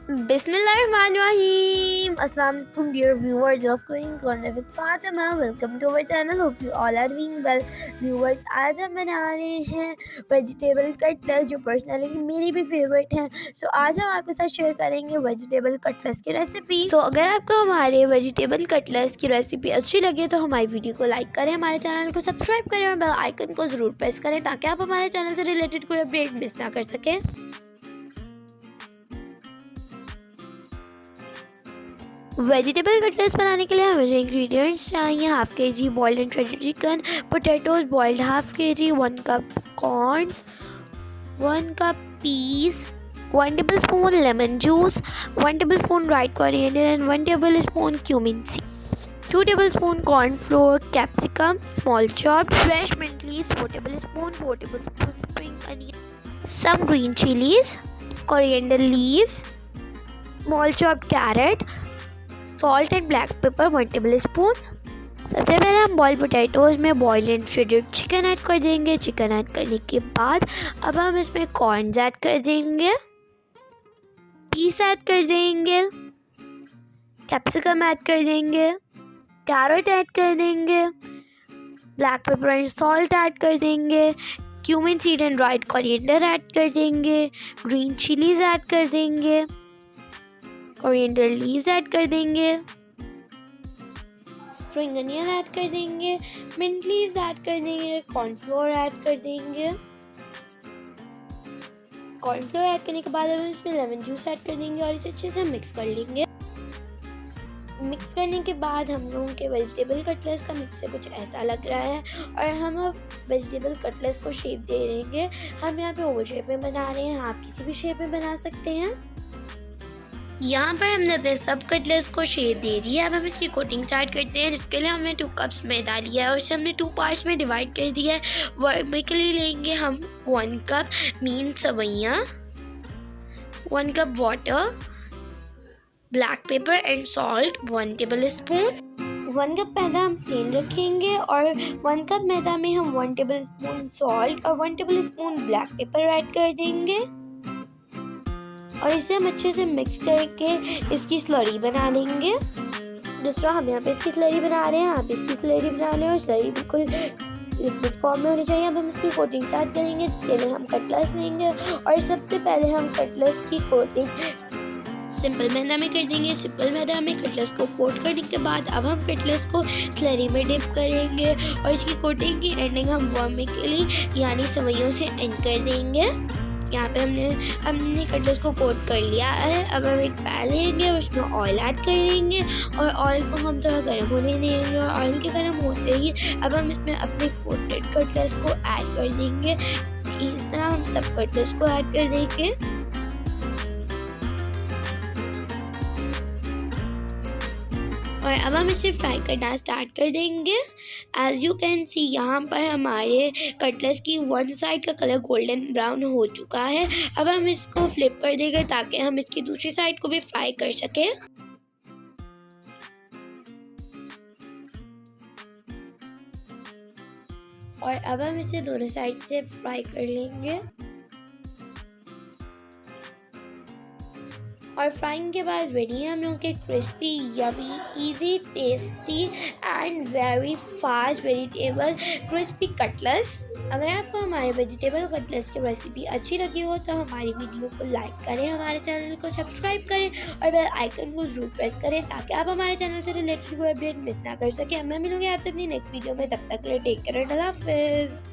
Bismillahirrahmanirrahim. Assalamualaikum dear viewers of Cooking Corner with Fatima. Welcome to our channel. Hope you all are doing well. Viewers, आज हम बना रहे हैं vegetable Cutlass जो personally मेरी भी फेवरेट है। आज हम आपके साथ शेयर करेंगे वेजिटेबल कटलेस की रेसिपी। अगर आपको हमारे वेजिटेबल कटलेस की रेसिपी अच्छी लगे तो हमारी वीडियो को लाइक करें, हमारे चैनल को सब्सक्राइब करें और बेल आइकन को ज़रूर प्रेस करें ताकि आप हमारे चैनल से रिलेटेड कोई अपडेट मिस ना कर सकें। वेजिटेबल कटलेट्स बनाने के लिए हमें जो इंग्रेडिएंट्स चाहिए, half K G boiled and shredded chicken, potatoes boiled half K G, 1 cup corns, 1 cup peas, 1 tablespoon lemon juice, 1 tablespoon dried coriander and 1 tablespoon cumin seed, 2 tablespoon corn flour, capsicum small chopped, fresh mint leaves 4 tablespoon, 4 tablespoon spring onion, some green chillies, coriander leaves, small chopped carrot, salt and black pepper 1 tablespoon. सबसे पहले हम boiled potatoes में boiled and shredded chicken add कर देंगे। Chicken add करने के बाद अब हम इसमें कॉर्न्स ऐड कर देंगे, पीस ऐड कर देंगे, कैप्सिकम ऐड कर देंगे, कैरेट ऐड कर देंगे, black pepper and salt add कर देंगे, cumin seed and dried coriander add कर देंगे, ग्रीन चिलीज ऐड कर देंगे, कोरिएंडर लीव्स ऐड कर देंगे, स्प्रिंग अनियन ऐड कर देंगे, मिंट लीव्स ऐड कर देंगे, कॉर्नफ्लोर ऐड कर देंगे। कॉर्नफ्लोर ऐड करने के बाद हम इसमें लेमन जूस ऐड कर देंगे और इसे अच्छे से मिक्स कर लेंगे। मिक्स करने के बाद हम लोगों के वेजिटेबल कटलेट्स का मिक्स से कुछ ऐसा लग रहा है और हम अब वेजिटेबल कटलेट्स को शेप दे देंगे। हम यहाँ पे ओवल शेप में बना रहे हैं, आप किसी भी शेप में बना सकते हैं। यहाँ पर हमने अपने सब कटलेट्स को शेप दे दी है। अब हम इसकी कोटिंग स्टार्ट करते हैं, जिसके लिए हमने 2 कप्स मैदा लिया है और इसे हमने 2 पार्ट्स में डिवाइड कर दिया है। वर्मी के लिए लेंगे हम 1 कप मीन सवैयाँ, 1 cup water, black pepper and salt 1 tablespoon. 1 cup मैदा हम प्लेन रखेंगे और 1 कप मैदा में हम 1 टेबलस्पून सॉल्ट और 1 टेबलस्पून ब्लैक पेपर ऐड कर देंगे और इसे हम अच्छे से मिक्स करके इसकी स्लरी बना लेंगे। जिस तरह हम यहाँ पे इसकी स्लरी बना रहे हैं, आप इसकी स्लरी बना लें और स्लरी बिल्कुल लिक्विड फॉर्म में होनी चाहिए। अब हम इसकी कोटिंग स्टार्ट करेंगे, जिसके लिए हम कटलेट्स लेंगे और सबसे पहले हम कटलेट्स की कोटिंग सिंपल मैदा में कर देंगे। सिंपल मैदा में कटलेट्स को कोट करने के बाद अब हम कटलेट्स को स्लरी में डिप करेंगे और इसकी कोटिंग की एंडिंग हम वर्मिकली यानी सवैयों से एंड कर देंगे। यहाँ पे हमने कटलेट्स को कोट कर लिया है। अब हम एक पैन लेंगे, उसमें ऑयल ऐड कर देंगे और ऑयल को हम थोड़ा गर्म होने देंगे और ऑयल के गर्म होते ही अब हम इसमें अपने कोटेड कटलेट्स को ऐड कर देंगे। इस तरह हम सब कटलेट्स को ऐड कर देंगे और अब हम इसे फ्राई करना स्टार्ट कर देंगे। एज यू कैन सी यहाँ पर हमारे कटलेट्स की 1 साइड का कलर गोल्डन ब्राउन हो चुका है। अब हम इसको फ्लिप कर देंगे ताकि हम इसकी दूसरी साइड को भी फ्राई कर सकें। और अब हम इसे दोनों साइड से फ्राई कर लेंगे और फ्राइंग के बाद रेडी है हम लोगों के crispy, yummy, easy, tasty and very fast vegetable crispy cutlets. अगर आपको हमारे वेजिटेबल कटलेट्स की रेसिपी अच्छी लगी हो तो हमारी वीडियो को लाइक करें, हमारे चैनल को सब्सक्राइब करें और बेल आइकन को जरूर प्रेस करें ताकि आप हमारे चैनल से रिलेटेड कोई अपडेट मिस ना कर सकें। मैं मिलूंगी आपसे अपनी नेक्स्ट वीडियो में, तब तक के लिए टेक केयर, अल्लाह हाफिज़।